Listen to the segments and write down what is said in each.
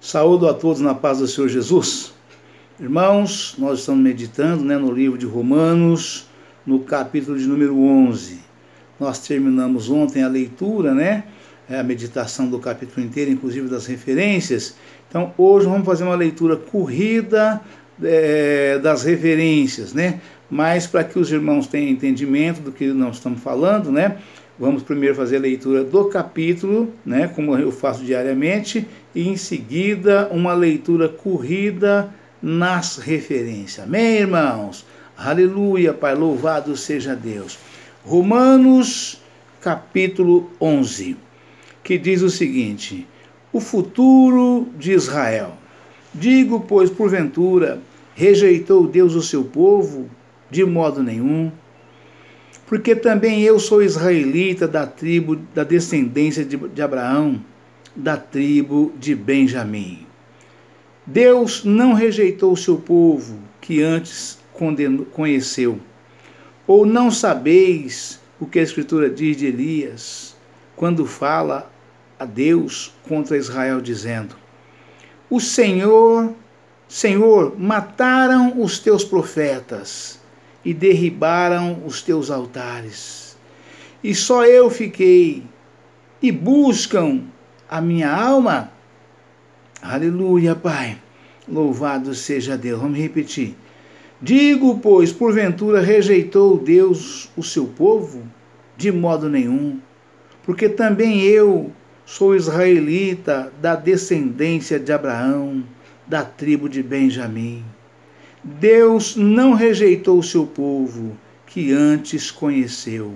Saúdo a todos na paz do Senhor Jesus. Irmãos, nós estamos meditando no livro de Romanos, no capítulo de número 11. Nós terminamos ontem a leitura, a meditação do capítulo inteiro, inclusive das referências. Então, hoje vamos fazer uma leitura corrida das referências, Mas para que os irmãos tenham entendimento do que nós estamos falando, vamos primeiro fazer a leitura do capítulo, como eu faço diariamente, e em seguida uma leitura corrida nas referências. Amém, irmãos? Aleluia, Pai, louvado seja Deus. Romanos, capítulo 11, que diz o seguinte: o futuro de Israel. Digo, pois, porventura, rejeitou Deus o seu povo? De modo nenhum. Porque também eu sou israelita da tribo, da descendência de Abraão, da tribo de Benjamim. Deus não rejeitou o seu povo, que antes conheceu. Ou não sabeis o que a Escritura diz de Elias, quando fala a Deus contra Israel, dizendo: o Senhor, mataram os teus profetas e derribaram os teus altares. E só eu fiquei, e buscam a minha alma. Aleluia, Pai. Louvado seja Deus. Vamos repetir. Digo, pois, porventura rejeitou Deus o seu povo? De modo nenhum. Porque também eu sou israelita da descendência de Abraão, da tribo de Benjamim. Deus não rejeitou o seu povo, que antes conheceu.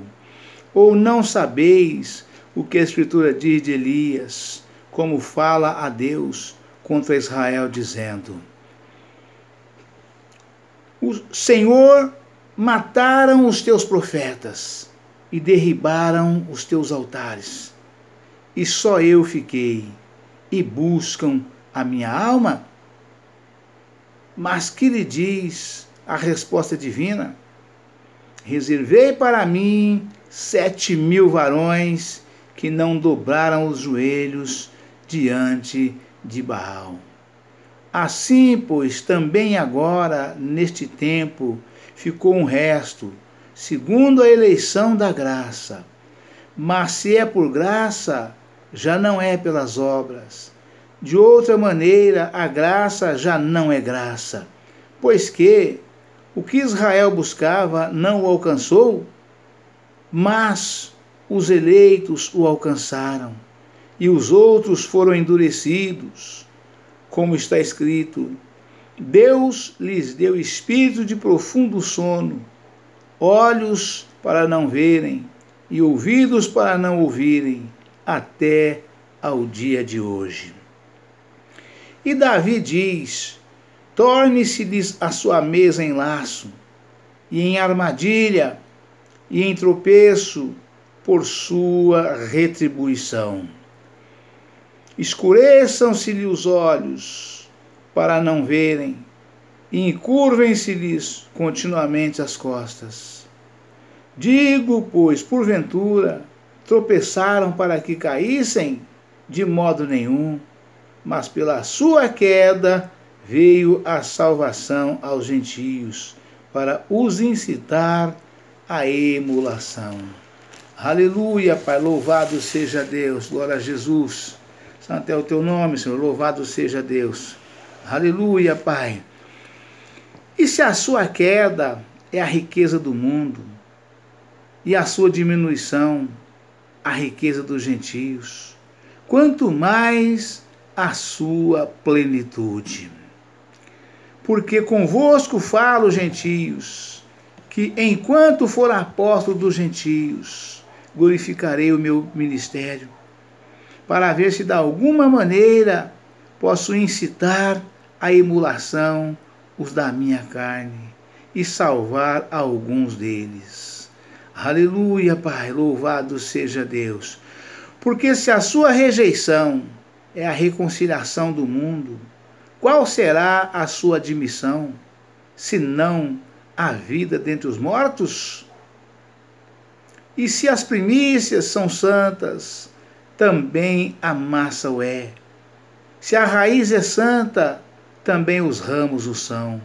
Ou não sabeis o que a Escritura diz de Elias, como fala a Deus contra Israel, dizendo: o Senhor, mataram os teus profetas e derribaram os teus altares. E só eu fiquei, e buscam a minha alma? Mas que lhe diz a resposta divina? Reservei para mim 7.000 varões que não dobraram os joelhos diante de Baal. Assim, pois, também agora, neste tempo, ficou um resto, segundo a eleição da graça. Mas se é por graça, já não é pelas obras. De outra maneira, a graça já não é graça, pois que o que Israel buscava não o alcançou, mas os eleitos o alcançaram, e os outros foram endurecidos, como está escrito: Deus lhes deu espírito de profundo sono, olhos para não verem, e ouvidos para não ouvirem, até ao dia de hoje. E Davi diz: torne-se-lhes a sua mesa em laço, e em armadilha, e em tropeço, por sua retribuição. Escureçam-se-lhe os olhos, para não verem, e encurvem-se-lhes continuamente as costas. Digo, pois, porventura, tropeçaram para que caíssem? De modo nenhum. Mas pela sua queda veio a salvação aos gentios, para os incitar à emulação. Aleluia, Pai, louvado seja Deus, glória a Jesus. Santo é o teu nome, Senhor, louvado seja Deus. Aleluia, Pai. E se a sua queda é a riqueza do mundo, e a sua diminuição a riqueza dos gentios, quanto mais a sua plenitude. Porque convosco falo, gentios, que enquanto for apóstolo dos gentios, glorificarei o meu ministério, para ver se de alguma maneira posso incitar à emulação os da minha carne e salvar alguns deles. Aleluia, Pai, louvado seja Deus. Porque se a sua rejeição é a reconciliação do mundo, qual será a sua admissão, senão a vida dentre os mortos? E se as primícias são santas, também a massa o é. Se a raiz é santa, também os ramos o são.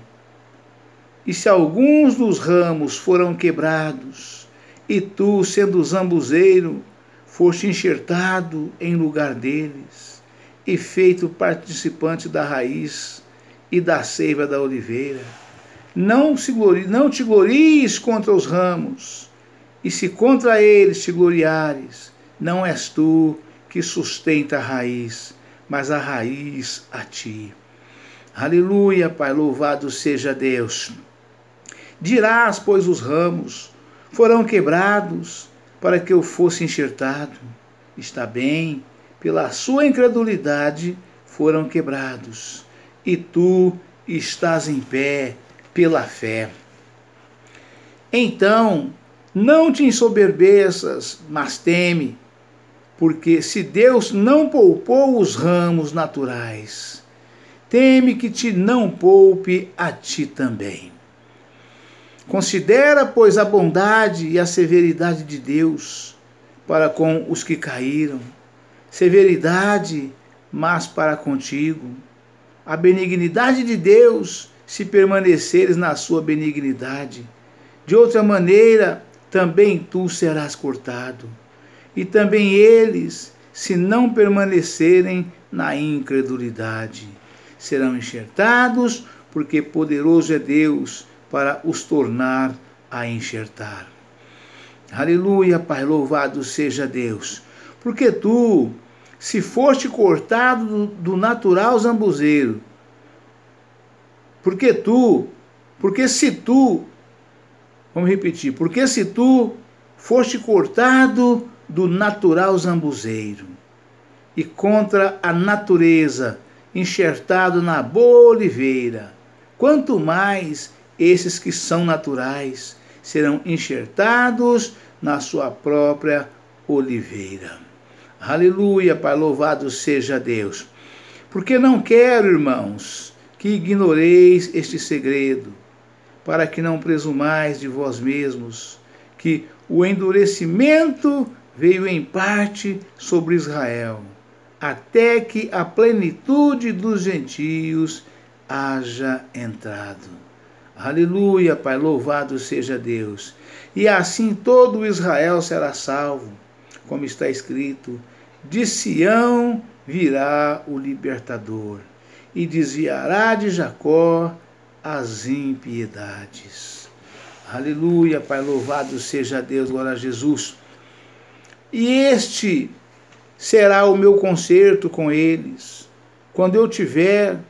E se alguns dos ramos foram quebrados, e tu, sendo zambuzeiro, foste enxertado em lugar deles, e feito participante da raiz e da seiva da oliveira, não te glories contra os ramos, e se contra eles te gloriares, não és tu que sustenta a raiz, mas a raiz a ti. Aleluia, Pai, louvado seja Deus. Dirás, pois, os ramos foram quebrados para que eu fosse enxertado. Está bem, pela sua incredulidade foram quebrados, e tu estás em pé pela fé. Então, não te ensoberbeças, mas teme, porque se Deus não poupou os ramos naturais, teme que te não poupe a ti também. Considera, pois, a bondade e a severidade de Deus para com os que caíram, severidade, mas para contigo, a benignidade de Deus, se permaneceres na sua benignidade. De outra maneira, também tu serás cortado, e também eles, se não permanecerem na incredulidade, serão enxertados, porque poderoso é Deus para os tornar a enxertar. Aleluia, Pai, louvado seja Deus. Porque tu, se foste cortado do natural zambuzeiro, porque se tu foste cortado do natural zambuzeiro, e contra a natureza, enxertado na boa oliveira, quanto mais esses que são naturais serão enxertados na sua própria oliveira. Aleluia, Pai, louvado seja Deus. Porque não quero, irmãos, que ignoreis este segredo, para que não presumais de vós mesmos, que o endurecimento veio em parte sobre Israel, até que a plenitude dos gentios haja entrado. Aleluia, Pai, louvado seja Deus. E assim todo Israel será salvo, como está escrito: de Sião virá o libertador, e desviará de Jacó as impiedades. Aleluia, Pai, louvado seja Deus, glória a Jesus. E este será o meu concerto com eles, quando eu tirar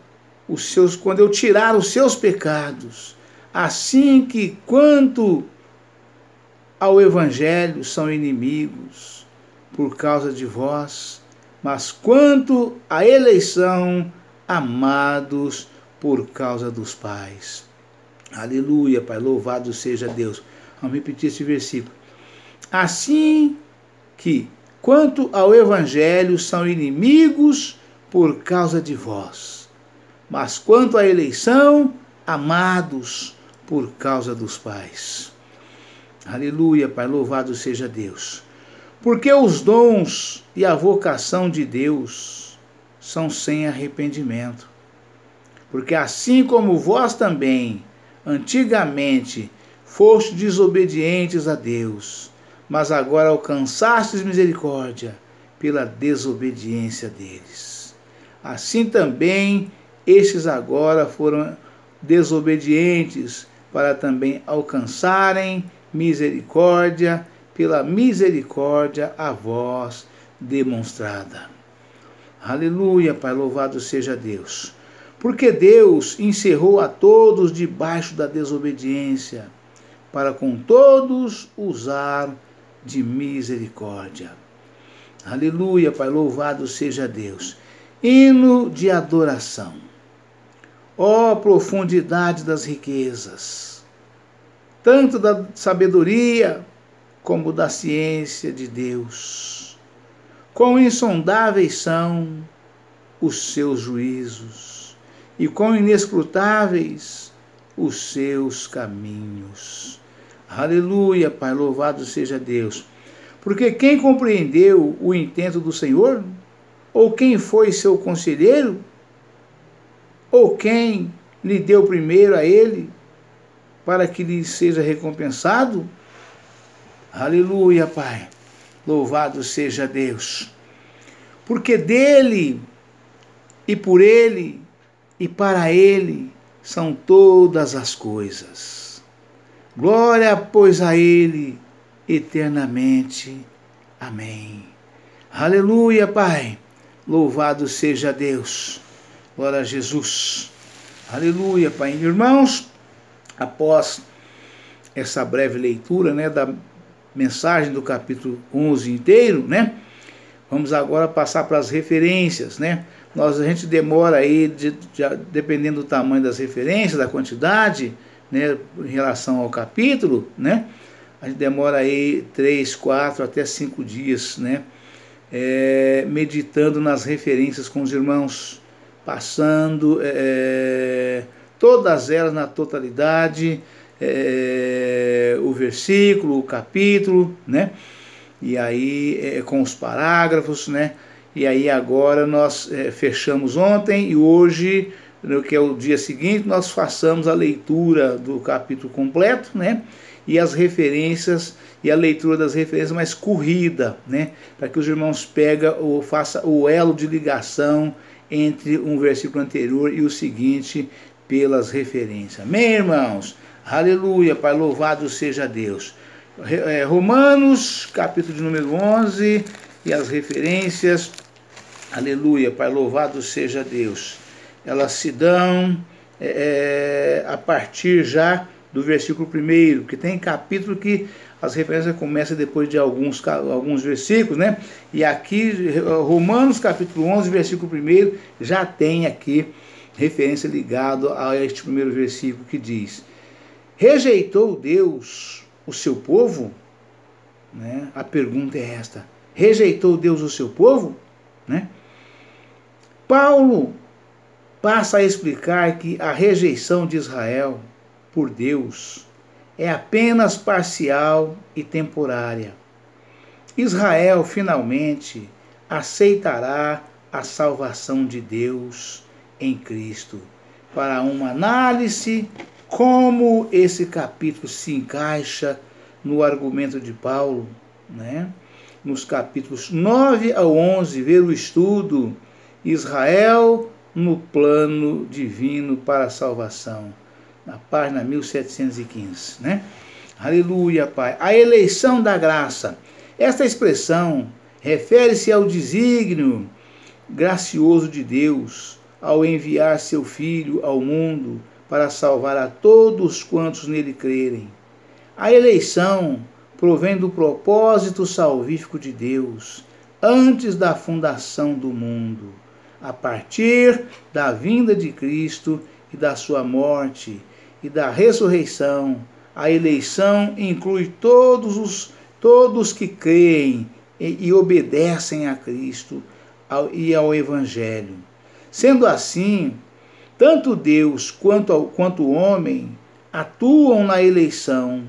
os seus pecados, assim que quanto ao evangelho são inimigos por causa de vós, mas quanto à eleição, amados por causa dos pais. Aleluia, Pai, louvado seja Deus. Vamos repetir esse versículo. Assim que, quanto ao evangelho, são inimigos por causa de vós, mas quanto à eleição, amados por causa dos pais. Aleluia, Pai, louvado seja Deus. Porque os dons e a vocação de Deus são sem arrependimento. Porque assim como vós também, antigamente, fostes desobedientes a Deus, mas agora alcançastes misericórdia pela desobediência deles. Assim também, estes agora foram desobedientes para também alcançarem misericórdia pela misericórdia a vós demonstrada. Aleluia, Pai, louvado seja Deus. Porque Deus encerrou a todos debaixo da desobediência, para com todos usar de misericórdia. Aleluia, Pai, louvado seja Deus. Hino de adoração. Ó profundidade das riquezas, tanto da sabedoria como da ciência de Deus. Quão insondáveis são os seus juízos, e quão inescrutáveis os seus caminhos. Aleluia, Pai, louvado seja Deus. Porque quem compreendeu o intento do Senhor? Ou quem foi seu conselheiro? Ou quem lhe deu primeiro a ele, para que lhe seja recompensado? Aleluia, Pai. Louvado seja Deus. Porque dele, e por ele, e para ele, são todas as coisas. Glória, pois, a ele, eternamente. Amém. Aleluia, Pai. Louvado seja Deus. Glória a Jesus. Aleluia, Pai. Irmãos, após essa breve leitura, né, da mensagem do capítulo 11 inteiro, né, vamos agora passar para as referências, né. A gente demora aí, dependendo do tamanho das referências, da quantidade, né, em relação ao capítulo, né, a gente demora aí 3, 4, até 5 dias, né, meditando nas referências com os irmãos, passando todas elas na totalidade, o versículo, o capítulo, né, e aí com os parágrafos, né, e aí agora nós fechamos ontem e hoje, que é o dia seguinte, nós façamos a leitura do capítulo completo, né, e as referências, e a leitura das referências mais corrida, né, para que os irmãos façam o elo de ligação entre um versículo anterior e o seguinte pelas referências. Amém, irmãos? Aleluia, Pai, louvado seja Deus. Romanos, capítulo de número 11, e as referências, aleluia, Pai, louvado seja Deus. Elas se dão a partir já do versículo 1, que tem capítulo que as referências começam depois de alguns versículos, né? E aqui, Romanos capítulo 11, versículo 1, já tem aqui referência ligada a este primeiro versículo que diz: rejeitou Deus o seu povo? Né? A pergunta é esta: rejeitou Deus o seu povo? Né? Paulo passa a explicar que a rejeição de Israel por Deus é apenas parcial e temporária. Israel finalmente aceitará a salvação de Deus em Cristo. Para uma análise como esse capítulo se encaixa no argumento de Paulo, né? Nos capítulos 9 ao 11, ver o estudo Israel no plano divino para a salvação, na página 1715, né? Aleluia, Pai. A eleição da graça. Esta expressão refere-se ao desígnio gracioso de Deus ao enviar seu Filho ao mundo para salvar a todos quantos nele crerem. A eleição provém do propósito salvífico de Deus antes da fundação do mundo, a partir da vinda de Cristo e da sua morte e da ressurreição. A eleição inclui todos que creem e obedecem a Cristo e ao Evangelho. Sendo assim, tanto Deus quanto o homem atuam na eleição.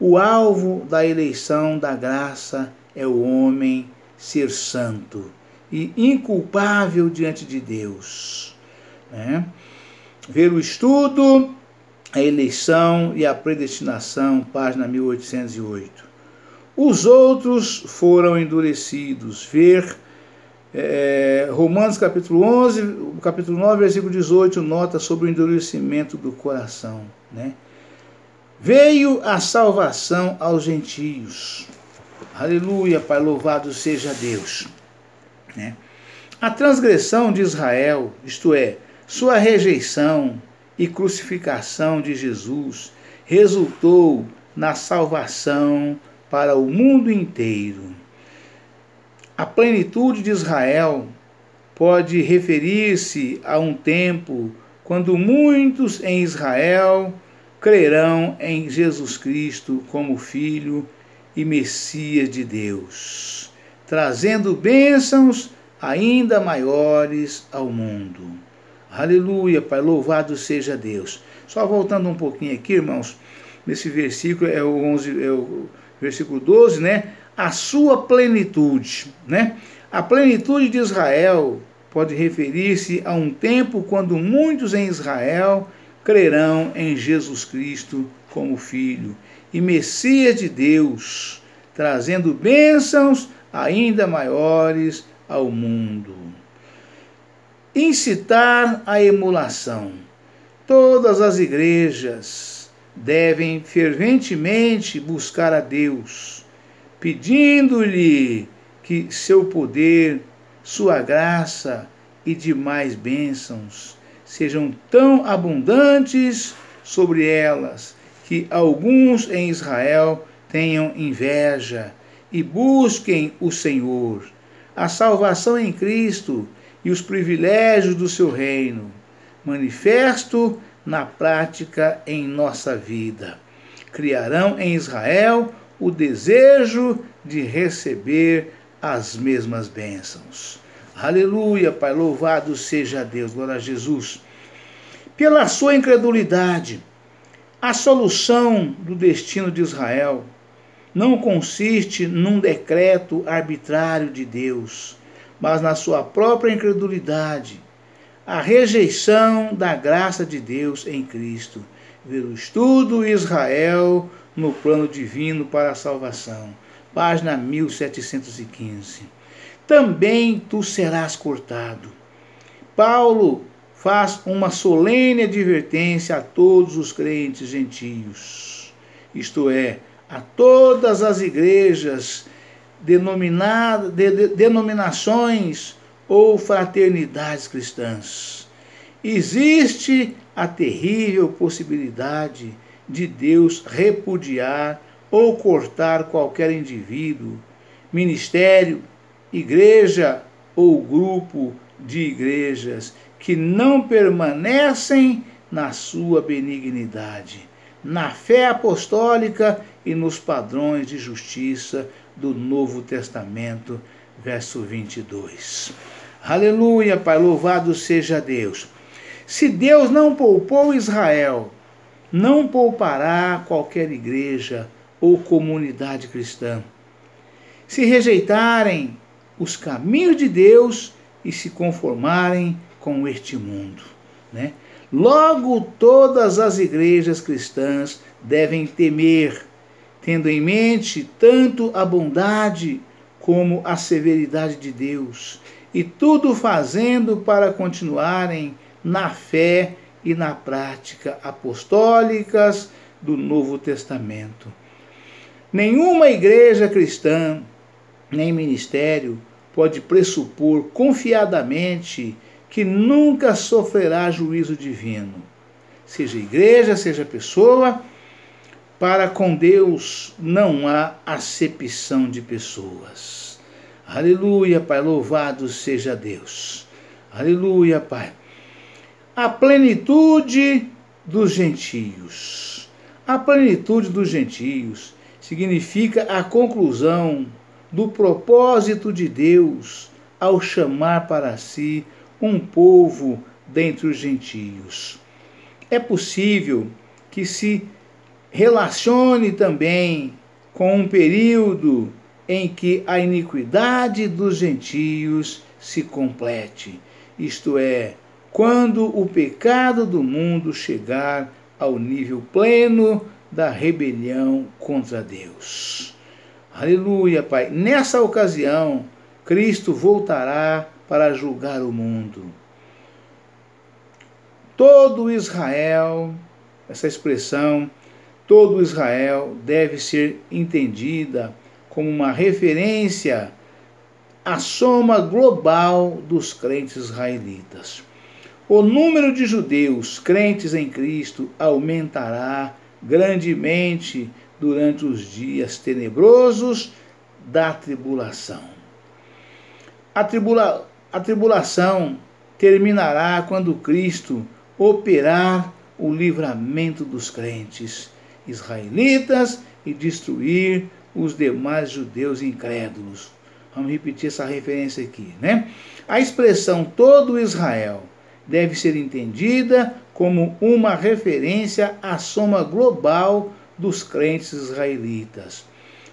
O alvo da eleição da graça é o homem ser santo e inculpável diante de Deus. Ver o estudo, a eleição e a predestinação, página 1808. Os outros foram endurecidos. Ver Romanos capítulo 11, capítulo 9, versículo 18, nota sobre o endurecimento do coração. Veio a salvação aos gentios. Aleluia, Pai, louvado seja Deus. A transgressão de Israel, isto é, sua rejeição e crucificação de Jesus, resultou na salvação para o mundo inteiro. A plenitude de Israel pode referir-se a um tempo quando muitos em Israel crerão em Jesus Cristo como Filho e Messias de Deus, trazendo bênçãos ainda maiores ao mundo. Aleluia, Pai, louvado seja Deus. Só voltando um pouquinho aqui, irmãos, nesse versículo, é o versículo 12, a sua plenitude, A plenitude de Israel pode referir-se a um tempo quando muitos em Israel crerão em Jesus Cristo como Filho e Messias de Deus, trazendo bênçãos ainda maiores ao mundo. Incitar a emulação. Todas as igrejas devem ferventemente buscar a Deus, pedindo-lhe que seu poder, sua graça e demais bênçãos sejam tão abundantes sobre elas que alguns em Israel tenham inveja e busquem o Senhor, a salvação em Cristo e os privilégios do seu reino, manifesto na prática em nossa vida. Criarão em Israel o desejo de receber as mesmas bênçãos. Aleluia, Pai, louvado seja Deus, glória a Jesus. Pela sua incredulidade, a solução do destino de Israel não consiste num decreto arbitrário de Deus, mas na sua própria incredulidade, a rejeição da graça de Deus em Cristo. Ver o estudo Israel no plano divino para a salvação, página 1715. Também tu serás cortado. Paulo faz uma solene advertência a todos os crentes gentios, isto é, a todas as igrejas, denominações ou fraternidades cristãs. Existe a terrível possibilidade de Deus repudiar ou cortar qualquer indivíduo, ministério, igreja ou grupo de igrejas que não permanecem na sua benignidade, na fé apostólica e nos padrões de justiça do Novo Testamento, verso 22. Aleluia, Pai, louvado seja Deus. Se Deus não poupou Israel, não poupará qualquer igreja ou comunidade cristã. Se rejeitarem os caminhos de Deus e se conformarem com este mundo, né? Logo, todas as igrejas cristãs devem temer, tendo em mente tanto a bondade como a severidade de Deus, e tudo fazendo para continuarem na fé e na prática apostólicas do Novo Testamento. Nenhuma igreja cristã, nem ministério, pode pressupor confiadamente que nunca sofrerá juízo divino. Seja igreja, seja pessoa, para com Deus não há acepção de pessoas. Aleluia, Pai, louvado seja Deus. Aleluia, Pai. A plenitude dos gentios. A plenitude dos gentios significa a conclusão do propósito de Deus ao chamar para si um povo dentre os gentios. É possível que se relacione também com um período em que a iniquidade dos gentios se complete, isto é, quando o pecado do mundo chegar ao nível pleno da rebelião contra Deus. Aleluia, Pai. Nessa ocasião, Cristo voltará para julgar o mundo. Todo Israel, essa expressão, todo Israel, deve ser entendida como uma referência à soma global dos crentes israelitas. O número de judeus crentes em Cristo aumentará grandemente durante os dias tenebrosos da tribulação. A tribulação terminará quando Cristo operar o livramento dos crentes israelitas e destruir os demais judeus incrédulos. Vamos repetir essa referência aqui, né? A expressão todo Israel deve ser entendida como uma referência à soma global dos crentes israelitas.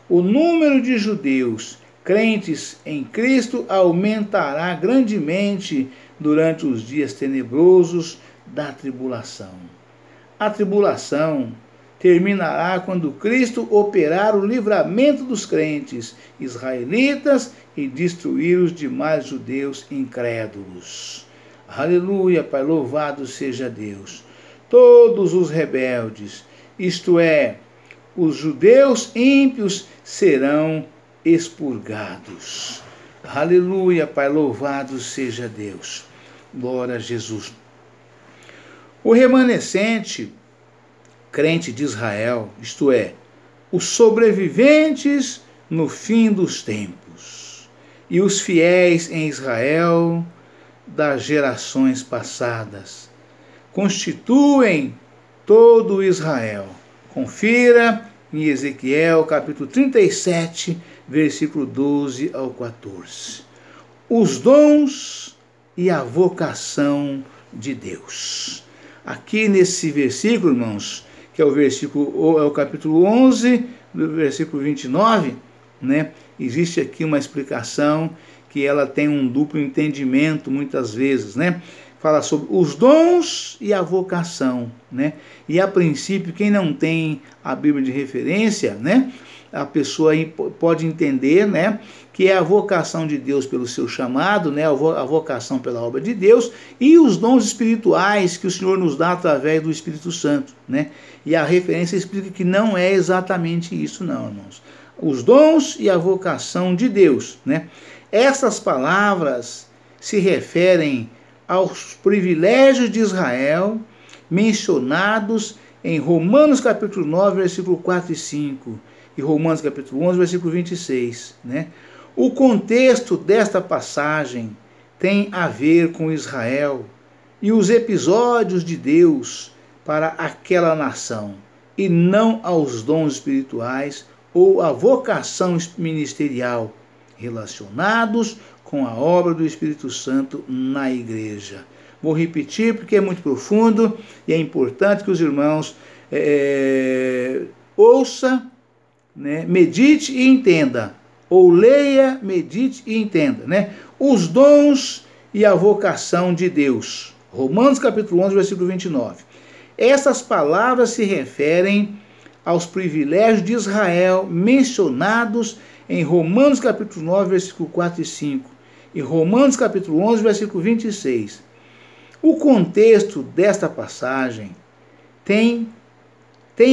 O número de judeus crentes em Cristo aumentará grandemente durante os dias tenebrosos da tribulação. A tribulação terminará quando Cristo operar o livramento dos crentes israelitas e destruir os demais judeus incrédulos. Aleluia, Pai, louvado seja Deus. Todos os rebeldes, isto é, os judeus ímpios, serão expurgados. Aleluia, Pai, louvado seja Deus. Glória a Jesus. O remanescente crente de Israel, isto é, os sobreviventes no fim dos tempos, e os fiéis em Israel das gerações passadas, constituem todo Israel. Confira em Ezequiel, capítulo 37, versículo 12 ao 14. Os dons e a vocação de Deus. Aqui nesse versículo, irmãos, que é o capítulo 11, do versículo 29, né? Existe aqui uma explicação que ela tem um duplo entendimento muitas vezes, né? Fala sobre os dons e a vocação, né? E a princípio, quem não tem a Bíblia de referência, né? A pessoa pode entender, né, que é a vocação de Deus pelo seu chamado, né, a vocação pela obra de Deus e os dons espirituais que o Senhor nos dá através do Espírito Santo, né? E a referência explica que não é exatamente isso, não, irmãos. Os dons e a vocação de Deus, né? Essas palavras se referem aos privilégios de Israel mencionados em Romanos capítulo 9, versículo 4 e 5. E Romanos capítulo 11, versículo 26, né? O contexto desta passagem tem a ver com Israel e os episódios de Deus para aquela nação, e não aos dons espirituais ou a vocação ministerial relacionados com a obra do Espírito Santo na igreja. Vou repetir porque é muito profundo e é importante que os irmãos ouça, né, medite e entenda, ou leia, medite e entenda, né? Os dons e a vocação de Deus. Romanos capítulo 11, versículo 29. Essas palavras se referem aos privilégios de Israel mencionados em Romanos capítulo 9, versículo 4 e 5, e Romanos capítulo 11, versículo 26. O contexto desta passagem tem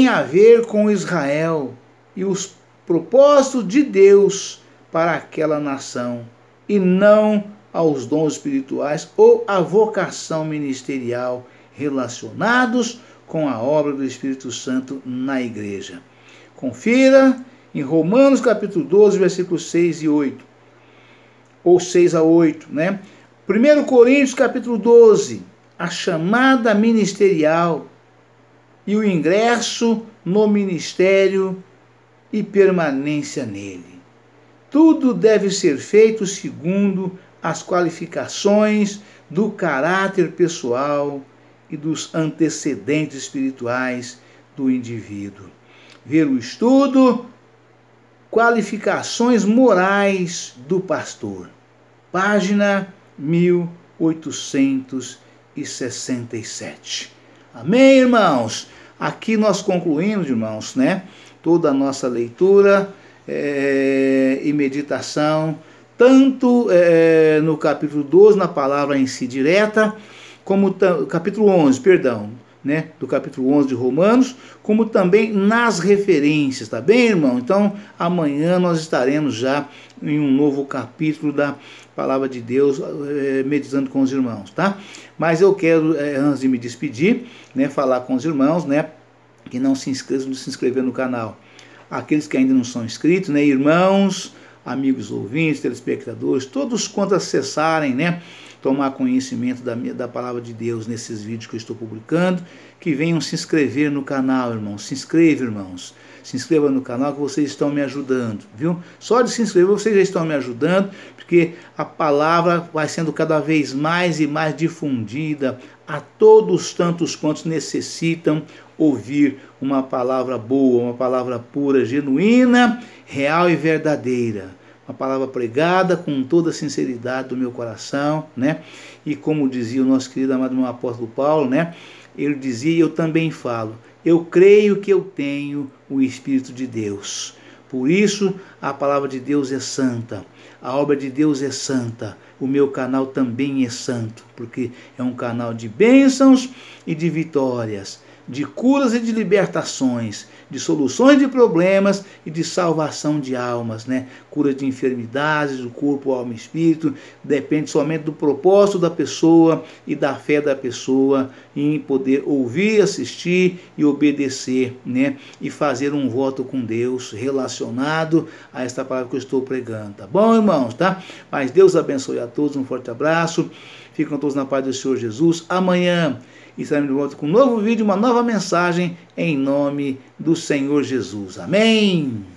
a ver com Israel e os propósitos de Deus para aquela nação, e não aos dons espirituais ou a vocação ministerial relacionados com a obra do Espírito Santo na igreja. Confira em Romanos capítulo 12, versículos 6 e 8, ou 6 a 8, né? 1 Coríntios capítulo 12, a chamada ministerial e o ingresso no ministério e permanência nele. Tudo deve ser feito segundo as qualificações do caráter pessoal e dos antecedentes espirituais do indivíduo. Ver o estudo, qualificações morais do pastor. Página 1867. Amém, irmãos? Aqui nós concluímos, irmãos, né, toda a nossa leitura e meditação, tanto no capítulo 12, na palavra em si direta, como capítulo 11, perdão, né, do capítulo 11 de Romanos, como também nas referências, tá bem, irmão? Então, amanhã nós estaremos já em um novo capítulo da palavra de Deus, meditando com os irmãos, tá? Mas eu quero, antes de me despedir, né, falar com os irmãos, né, que não se inscrever no canal. Aqueles que ainda não são inscritos, né, irmãos, amigos ouvintes, telespectadores, todos quanto acessarem, né, tomar conhecimento da palavra de Deus nesses vídeos que eu estou publicando, que venham se inscrever no canal, irmãos. Se inscreva, irmãos. Se inscreva no canal que vocês estão me ajudando, viu? Só de se inscrever vocês já estão me ajudando, porque a palavra vai sendo cada vez mais e mais difundida a todos tantos quantos necessitam ouvir uma palavra boa, uma palavra pura, genuína, real e verdadeira, uma palavra pregada com toda a sinceridade do meu coração, né? E como dizia o nosso querido amado meu apóstolo Paulo, né? Ele dizia, eu também falo, eu creio que eu tenho o Espírito de Deus. Por isso, a palavra de Deus é santa, a obra de Deus é santa, o meu canal também é santo, porque é um canal de bênçãos e de vitórias, de curas e de libertações, de soluções de problemas e de salvação de almas, né? Cura de enfermidades, do corpo, alma e espírito, depende somente do propósito da pessoa e da fé da pessoa em poder ouvir, assistir e obedecer, né? E fazer um voto com Deus relacionado a esta palavra que eu estou pregando, tá bom, irmãos, tá? Mas Deus abençoe a todos, um forte abraço, ficam todos na paz do Senhor Jesus. Amanhã estaremos de volta com um novo vídeo, uma nova mensagem, em nome do Senhor Jesus. Amém!